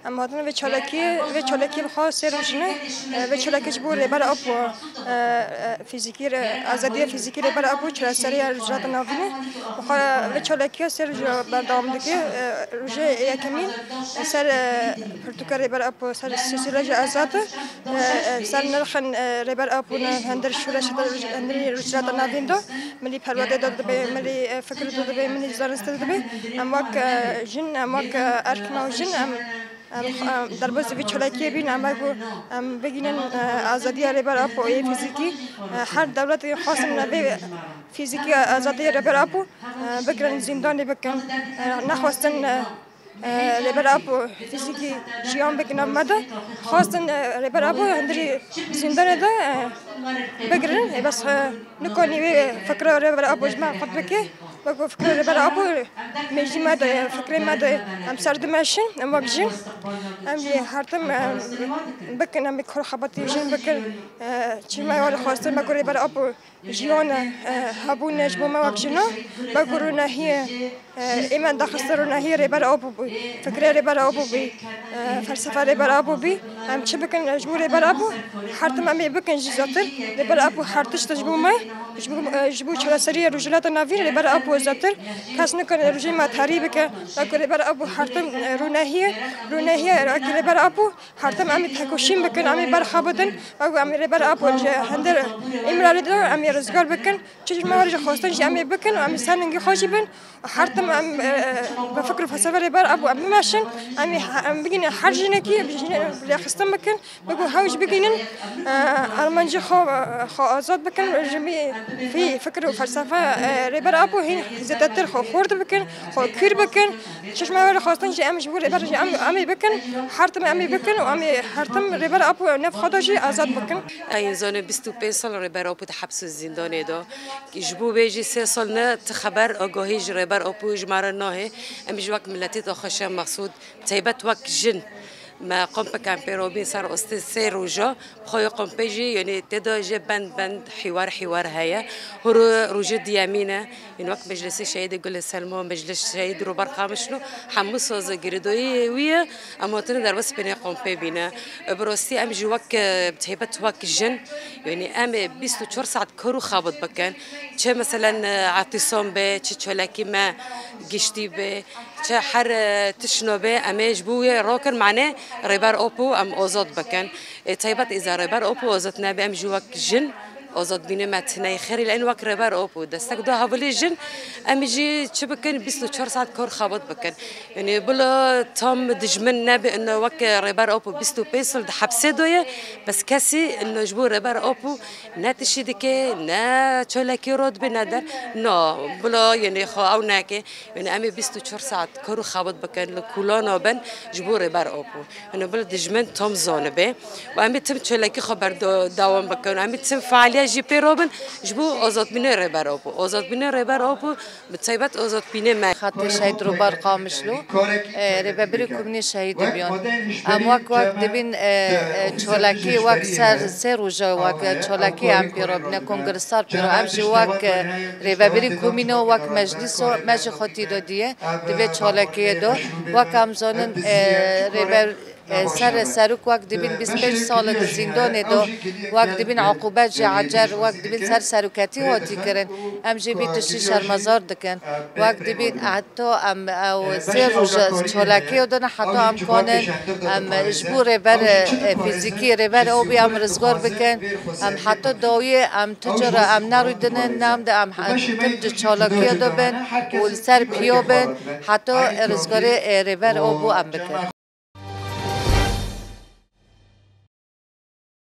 اما هاتن و چالکی بخوا سر روشنه و چالکی جبور ربر آب فیزیکی آزادی فیزیکی ربر آب چرا سری رجات نافینه و چالکی سر بردام دکی روزه یکمین سر پرتوکار ربر آب سر سیسیلاج آزاد سر نرخن ربر آب هندر شورش هندری رجات نافین دو ملی پرواده داد به ملی فکر داد به ملی زارست داد به اماک جن اماک ارکنا و جن در باز وی چالکی بین اما بگینن آزادی ربر آب و فیزیکی هر دولت خاصم نبی فیزیکی آزادی ربر آب بگرن زندانی بکن نخواستن ربر آب فیزیکی جیان بکنم مده خواستن ربر آب هندری زندان ده بگرن بس نکنی فکر ربر آب جمع خود بکی بگو فکر ربر آب میجی مده فکر مده هم سرد ماشین هم وقجین هم هرتم بکن هم کار خباتی جن بکن چی ما ولی خواستن بگو ربر آب جیان هبون نجبو ما وقجنا بگو رو نهی ایمان دخست رو نهی ربر آب بی فکر ربر آب بی فلسفه ربر آب بی هم چه بکن جبو ربر آب هرتم هم بکن جزاتر ربر آب هرتش تجبو ما جبو چرا سری رجلات نافیر ربر آب وزاتر کس نکنه رجیم ما تحریب که بگو ربر آب هرتم رو نهی ربر آب هرتم هم تکوشیم بکن هم برخابدن بگو هم ربر آب هندر امرار دار هم رزگار بکن چه ما ورج خواستن هم بکن هم سنگی خوشی بن هرتم هم بفکر فلسفه ربر آب هم ماشین هم بگین هر جنکی خستم بکن بگو هاوش بگینن آلمانجی خو آزاد بکن جمی في فكر وفلسفة ربر أبو هين زتتر خورد بكن خو كير بكن شش ما ولا خاصة شيء أمش بقول ربر أمي بكن حرتم أمي بكن وأمي حرتم ربر أبو نف خداشي آزاد بكن. أي زانه 25 سال ربر أبو تحبس الزندان ده يجبو بيجي 3 سال نه تخبر آگاهی ربر أبو جمار ناه أمش وقت ملتي تخشه مقصود تيبت وقت جن ما قم بكم بيروبين صار أستاذ سير وجا بخوي قم بيجي يعني تدا بند حوار هيا هو روجا ديامينه يعني وقت مجلس الشهيد يقول السلمى مجلس الشهيد روبر قامشلو حمص صاز جريدوي ويا أما تنا درس بيني قم بينا براستي أم جوك بتهبت وقت جن يعني أم 24 ساعة كرو خابط بكن شة مثلا اعتصام به شة لكي ما جشتي به شة حر تشنو به أماج بويا راكن معناه ربر أوبو أم آزاد بکن طيبت إذا ربر أوبو آزاد نبي أم جوك جن آزاد بینه متنای خیلی لان وقت ربر آبو دستک دو حوالی جن امیجی چه بکن 24 ساعت کار خابط بکن یعنی بلا تام دجمن نبی انه وقت ربر آبو 25 سال ده حبسه دویه بس کسی انه جبور ربر آبو نتشیده که نه چالکی راد به ندر نه بلا یعنی خواهو نکه یعنی امی 24 ساعت کارو خابط بکن لکولانا بن جبور ربر آبو یعنی بلا دجمن تام زانبه و امی تم چالکی خبر دوام بکن امی تم فعالی جی پیروبن جبو آزاد بینه ربر آبو آزاد بینه ربر آبو بتسایبت آزاد بینه ما خاطر شهید روبر قامشلو ربری کومنی شهید بیان اما وقت دبین چالکی وقت سر روزا وقت چالکی هم پیروبن کنگرسار پیرو همش وقت ربری کومینو وقت مجلس و مج خاطی دادیه دبی چالکی دو وقت هم زنن ربر سرک وقت دبین 25 سال زندان دو وقت دبین عقوبت جعجر وقت دبین سرکتی هاتی کردن ام جبی تشی شرمزار دکن وقت دبین حتی ام او سر روز چالکی دادن حتی ام کانن ام اجبور بر فیزیکی ربر او بی ام رزگار بکن ام حتی داوی ام تجار ام نرویدن نام ده ام تم چالکی دادن و سر پیو بن حتی رزگار ربر او بو ام بکن